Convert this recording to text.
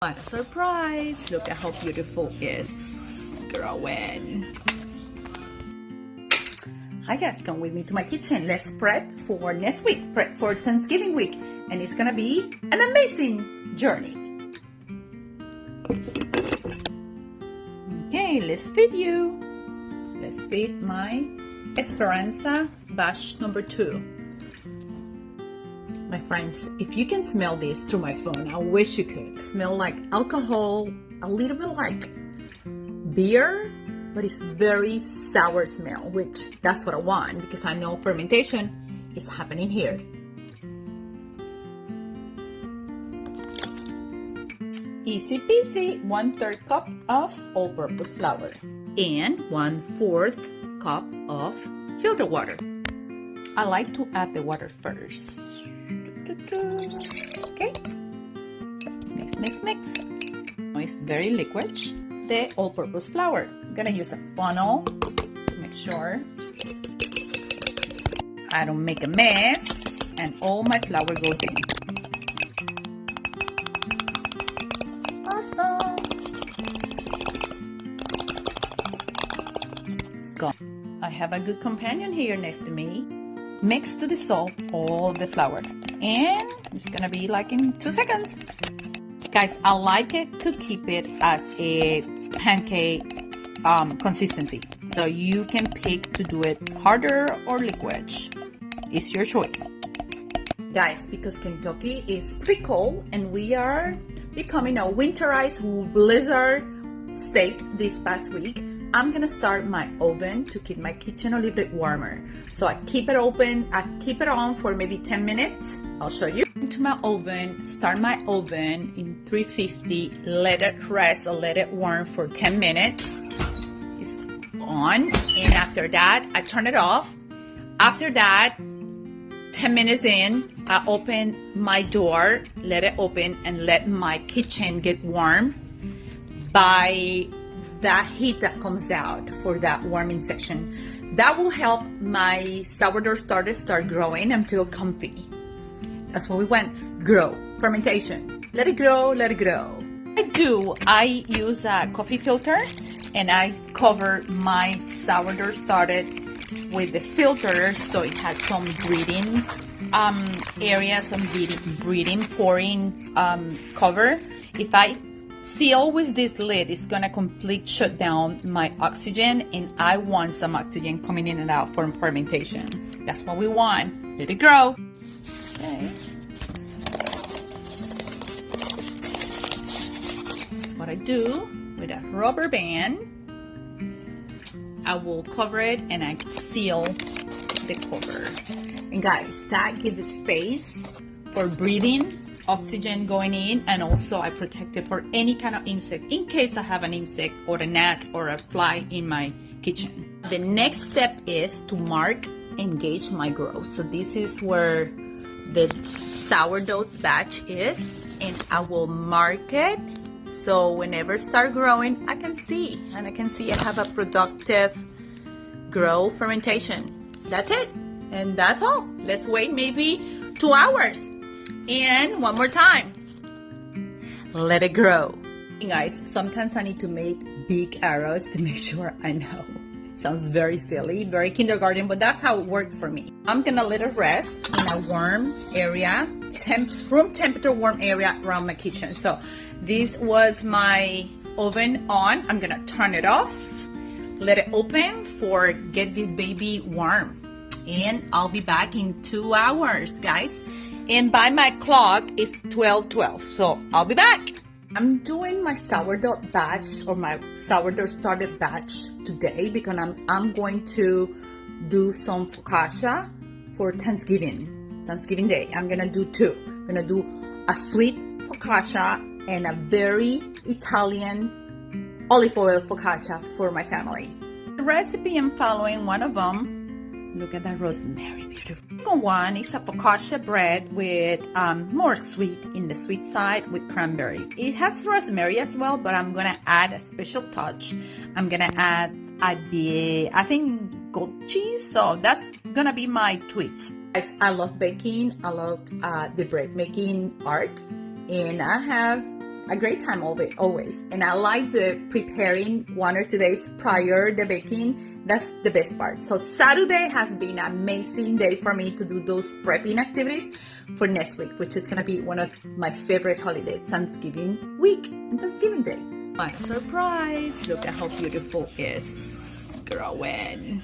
What a surprise! Look at how beautiful it is growing. Hi guys, come with me to my kitchen. Let's prep for next week, prep for Thanksgiving week, and it's gonna be an amazing journey. Okay, let's feed you. Let's feed my Esperanza batch number 2. My friends, if you can smell this through my phone, I wish you could. Smell like alcohol, a little bit like beer, but it's very sour smell, which that's what I want because I know fermentation is happening here. Easy peasy, 1/3 cup of all-purpose flour and 1/4 cup of filter water. I like to add the water first. Okay, mix, mix, mix. It's very liquid. The all-purpose flour. I'm gonna use a funnel to make sure I don't make a mess and all my flour goes in. Awesome. It's gone. I have a good companion here next to me. Mix to dissolve all the flour. And it's gonna be like in 2 seconds. Guys, I like it to keep it as a pancake consistency. So you can pick to do it harder or liquid. It's your choice. Guys, because Kentucky is pretty cold and we are becoming a winterized blizzard state this past week, I'm gonna start my oven to keep my kitchen a little bit warmer. So I keep it open, I keep it on for maybe 10 minutes. I'll show you. Into my oven, start my oven in 350, let it rest or let it warm for 10 minutes. It's on, and after that, I turn it off. After that, 10 minutes in, I open my door, let it open, and let my kitchen get warm by that heat that comes out for that warming section. That will help my sourdough starter start growing and feel comfy. That's what we want. Grow. Fermentation. Let it grow, let it grow. I use a coffee filter and I cover my sourdough starter with the filter so it has some breathing area, some breathing, pouring cover. If I seal with this lid, it's gonna complete shut down my oxygen, and I want some oxygen coming in and out from fermentation. That's what we want. Let it grow. Okay. That's what I do with a rubber band. I will cover it and I seal the cover. And guys, that gives space for breathing, oxygen going in, and also I protect it for any kind of insect in case I have an insect or a gnat or a fly in my kitchen. The next step is to mark and gauge my growth. So this is where the sourdough batch is, and I will mark it so whenever it start growing I can see, and I can see I have a productive grow fermentation. That's it, and that's all. Let's wait maybe 2 hours. And one more time, let it grow. Guys, sometimes I need to make big arrows to make sure I know. Sounds very silly, very kindergarten, but that's how it works for me. I'm gonna let it rest in a warm area, room temperature warm area around my kitchen. So this was my oven on. I'm gonna turn it off, let it open for get this baby warm. And I'll be back in 2 hours, guys. And by my clock, it's 12:12, so I'll be back. I'm doing my sourdough batch or my sourdough started batch today because I'm going to do some focaccia for Thanksgiving Day. I'm gonna do 2. I'm gonna do a sweet focaccia and a very Italian olive oil focaccia for my family. The recipe I'm following, one of them, look at that rosemary, beautiful. The second one is a focaccia bread with more sweet in the sweet side with cranberry. It has rosemary as well, but I'm gonna add a special touch. I'm gonna add I think goat cheese, so that's gonna be my twist. Guys, I love baking. I love the bread making art, and I a great time always. And I like the preparing 1 or 2 days prior the baking. That's the best part. So Saturday has been an amazing day for me to do those prepping activities for next week, which is gonna be one of my favorite holidays, Thanksgiving week and Thanksgiving Day. My surprise! Look at how beautiful it's growing.